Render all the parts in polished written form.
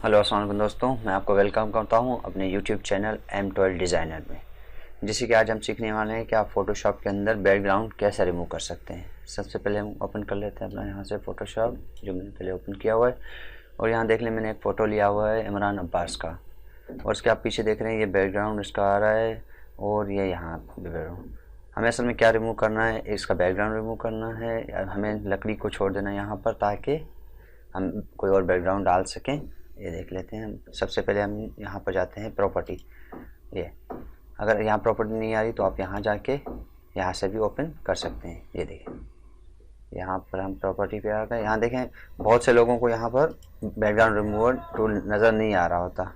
Hello अस्सलाम वालेकुम दोस्तों, मैं आपको वेलकम करता हूं अपने यूट्यूब चैनल M12 डिज़ाइनर में। जैसे कि आज हम सीखने वाले हैं कि आप फ़ोटोशॉप के अंदर बैकग्राउंड कैसे रिमूव कर सकते हैं। सबसे पहले हम ओपन कर लेते हैं अपना यहाँ से फ़ोटोशॉप, जो मैंने पहले ओपन किया हुआ है। और यहाँ देख लें, मैंने एक फ़ोटो लिया हुआ है इमरान अब्बास का, और इसके आप पीछे देख रहे हैं ये बैकग्राउंड इसका आ रहा है, और ये यहाँ बैकग्राउंड। हमें असल में क्या रिमूव करना है, इसका बैकग्राउंड रिमूव करना है। हमें लकड़ी को छोड़ देना है यहाँ पर, ताकि हम कोई और बैकग्राउंड डाल सकें। ये देख लेते हैं। हम सबसे पहले हम यहाँ पर जाते हैं प्रॉपर्टी। ये अगर यहाँ प्रॉपर्टी नहीं आ रही तो आप यहाँ जाके यहाँ से भी ओपन कर सकते हैं। ये देखें, यहाँ पर हम प्रॉपर्टी पे आ गए। यहाँ देखें, बहुत से लोगों को यहाँ पर बैकग्राउंड रिमूवर टूल नज़र नहीं आ रहा होता।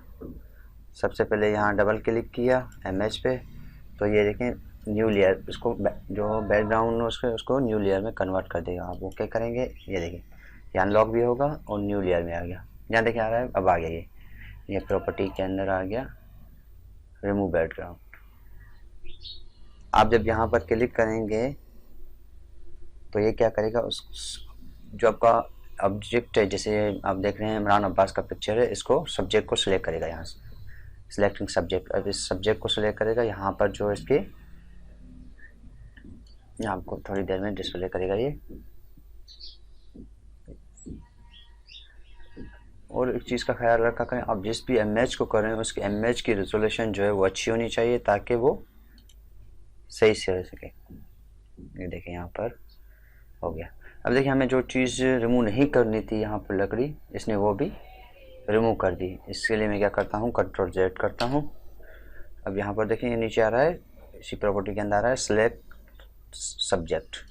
सबसे पहले यहाँ डबल क्लिक किया इमेज पे, तो ये देखें न्यू लेयर, इसको जो बैकग्राउंड उसको न्यू लेयर में कन्वर्ट कर देगा। आप ओके करेंगे, ये देखिए ये अनलॉक भी होगा और न्यू लेयर में आ गया। यहाँ देखिए आ रहा है, अब आ गया ये प्रॉपर्टी के अंदर आ गया रिमूव बैकग्राउंड। आप जब यहाँ पर क्लिक करेंगे तो ये क्या करेगा, उस जो आपका ऑब्जेक्ट है, जैसे आप देख रहे हैं इमरान अब्बास का पिक्चर है, इसको सब्जेक्ट को सिलेक्ट करेगा। यहाँ से सिलेक्टिंग सब्जेक्ट, अब इस सब्जेक्ट को सिलेक्ट करेगा। यहाँ पर जो इसके यहाँ आपको थोड़ी देर में डिस्प्ले करेगा ये। और एक चीज़ का ख्याल रखा करें, आप जिस भी इमेज को करें उसकी इमेज की रिजोल्यूशन जो है वो अच्छी होनी चाहिए, ताकि वो सही से रह सके। ये देखें यहाँ पर हो गया। अब देखिए हमें जो चीज़ रिमूव नहीं करनी थी यहाँ पर लकड़ी, इसने वो भी रिमूव कर दी। इसके लिए मैं क्या करता हूँ, Ctrl Z करता हूँ। अब यहाँ पर देखें ये नीचे आ रहा है, इसी प्रॉपर्टी के अंदर आ रहा है सिलेक्ट सब्जेक्ट।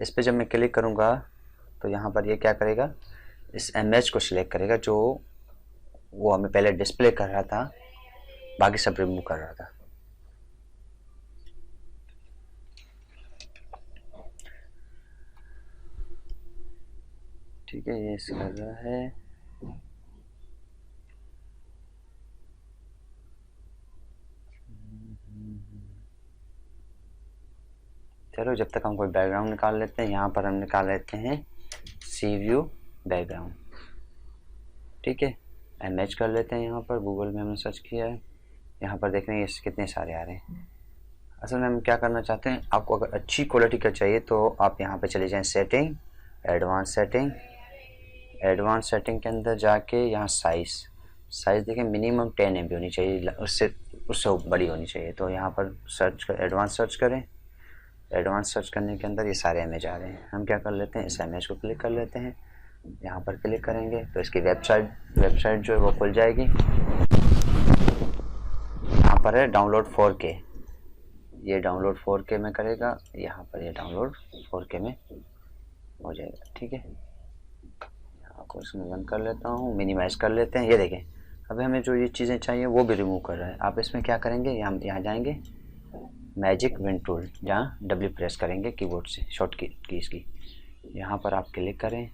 इस पर जब मैं क्लिक करूँगा तो यहाँ पर ये क्या करेगा, इस इमेज को सिलेक्ट करेगा जो वो हमें पहले डिस्प्ले कर रहा था, बाकी सब रिमूव कर रहा था। ठीक है, ये कर रहा है। चलो जब तक हम कोई बैकग्राउंड निकाल लेते हैं, यहाँ पर हम निकाल लेते हैं सी व्यू बैकग्राउंड। ठीक है, इमेज कर लेते हैं। यहाँ पर गूगल में हमने सर्च किया है, यहाँ पर देख रहे हैं कितने सारे आ रहे हैं। असल में हम क्या करना चाहते हैं, आपको अगर अच्छी क्वालिटी का चाहिए तो आप यहाँ पे चले जाएं setting, advance setting. Advance setting के अंदर जाके यहाँ साइज़ देखें, मिनिमम 10 MB होनी चाहिए, उससे बड़ी होनी चाहिए। तो यहाँ पर सर्च कर, एडवांस सर्च करें। एडवांस सर्च करने के अंदर ये सारे इमेज आ रहे हैं। हम क्या कर लेते हैं, इस इमेज को क्लिक कर लेते हैं। यहाँ पर क्लिक करेंगे तो इसकी वेबसाइट जो है वो खुल जाएगी। यहाँ पर है डाउनलोड 4K, ये डाउनलोड 4K में करेगा। यहाँ पर ये डाउनलोड 4K में हो जाएगा। ठीक है, यहाँ को इसमें बंद कर लेता हूँ, मिनिमाइज कर लेते हैं। ये देखें, अभी हमें जो ये चीज़ें चाहिए वो भी रिमूव कर रहा है। आप इसमें क्या करेंगे, यहाँ जाएंगे मैजिक विंड टूल, जहाँ W प्रेस करेंगे कीबोर्ड से, शॉर्ट कीज़ की। यहाँ पर आप क्लिक करें,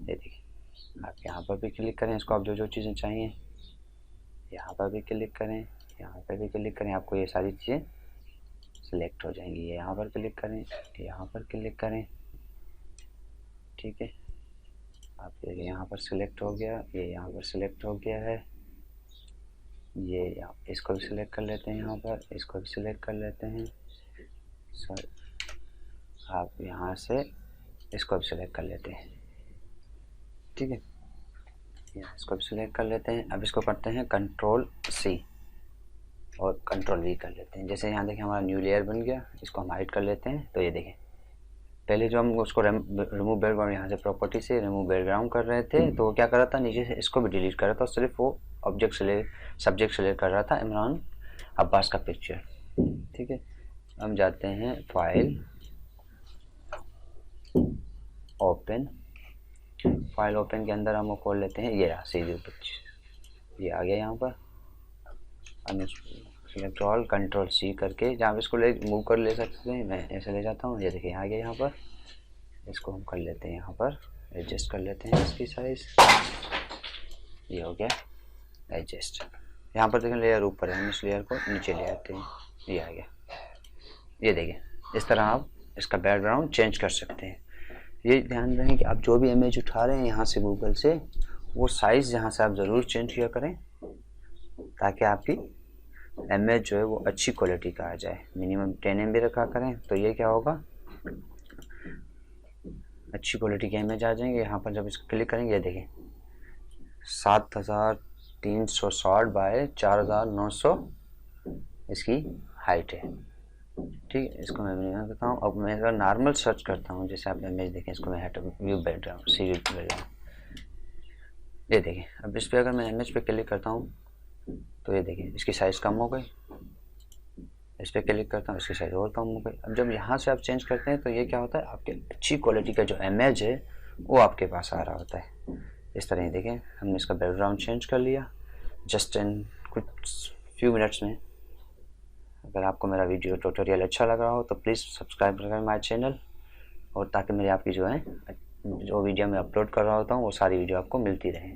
ये देखिए आप यहाँ पर भी क्लिक करें। इसको आप जो चीज़ें चाहिए यहाँ पर भी क्लिक करें, यहाँ पर भी क्लिक करें, आपको ये सारी चीज़ें सिलेक्ट हो जाएंगी। ये यहाँ पर क्लिक करें, यहाँ पर क्लिक करें। ठीक है, आप ये यहाँ पर सिलेक्ट हो गया, ये यहाँ पर सिलेक्ट हो गया है। ये इसको भी सिलेक्ट कर लेते हैं, यहाँ पर इसको भी सिलेक्ट कर लेते हैं। सर आप यहाँ से इसको भी सिलेक्ट कर लेते हैं। ठीक है, इसको भी सिलेक्ट कर लेते हैं। अब इसको करते हैं Ctrl C और Ctrl V कर लेते हैं। जैसे यहाँ देखें हमारा न्यू लेयर बन गया, इसको हम हाइड कर लेते हैं। तो ये देखें, पहले जो हम उसको रिमूव बैकग्राउंड यहाँ से प्रॉपर्टी से रिमूव बैकग्राउंड कर रहे थे, तो वो क्या कर रहा था, नीचे से इसको भी डिलीट कर रहा था, सिर्फ वो सब्जेक्ट सिलेक्ट कर रहा था इमरान अब्बास का पिक्चर। ठीक है, हम जाते हैं फाइल, ओपन। फाइल ओपन के अंदर हम खोल लेते हैं, ये रहा सी व्यू पिक्चर, ये आ गया। यहाँ पर हम सिलेक्ट ऑल, Ctrl C करके, जहाँ पे इसको मूव कर ले सकते हैं, मैं ऐसे ले जाता हूँ। ये देखिए आ गया यहाँ पर, इसको हम कर लेते हैं, यहाँ पर एडजस्ट कर लेते हैं इसकी साइज़। ये हो गया एडजस्ट। यहाँ पर देखें लेयर ऊपर है, हम इस लेयर को नीचे ले आते हैं, ये आ गया। ये देखें, इस तरह आप इसका बैकग्राउंड चेंज कर सकते हैं। ये ध्यान रखें कि आप जो भी इमेज उठा रहे हैं यहाँ से गूगल से, वो साइज़ यहाँ से आप ज़रूर चेंज किया करें ताकि आपकी इमेज जो है वो अच्छी क्वालिटी का आ जाए। मिनिमम 10 MB रखा करें, तो ये क्या होगा, अच्छी क्वालिटी की इमेज आ जाएंगे। यहाँ पर जब इसको क्लिक करेंगे, ये देखें 7360 बाय 4900 इसकी हाइट है। ठीक है, इसको मैं मिनिमम करता हूँ। अब मैं अगर नॉर्मल सर्च करता हूँ, जैसे आप इमेज देखें, इसको मैं व्यू बैकग्राउंड सी व्यू बैकग्राउंड, ये देखें। अब इस पर अगर मैं इमेज पे क्लिक करता हूँ तो ये देखें इसकी साइज़ कम हो गई। इस पर क्लिक करता हूँ, इसकी साइज़ और कम हो गई। अब जब यहाँ से आप चेंज करते हैं तो ये क्या होता है, आपके अच्छी क्वालिटी का जो इमेज है वो आपके पास आ रहा होता है। इस तरह ही देखें, हमने इसका बैकग्राउंड चेंज कर लिया जस्ट इन कुछ फ्यू मिनट्स में। अगर आपको मेरा वीडियो ट्यूटोरियल अच्छा लग रहा हो तो प्लीज़ सब्सक्राइब करें माय चैनल, और ताकि मेरी आपकी जो वीडियो मैं अपलोड कर रहा होता हूँ वो सारी वीडियो आपको मिलती रहे।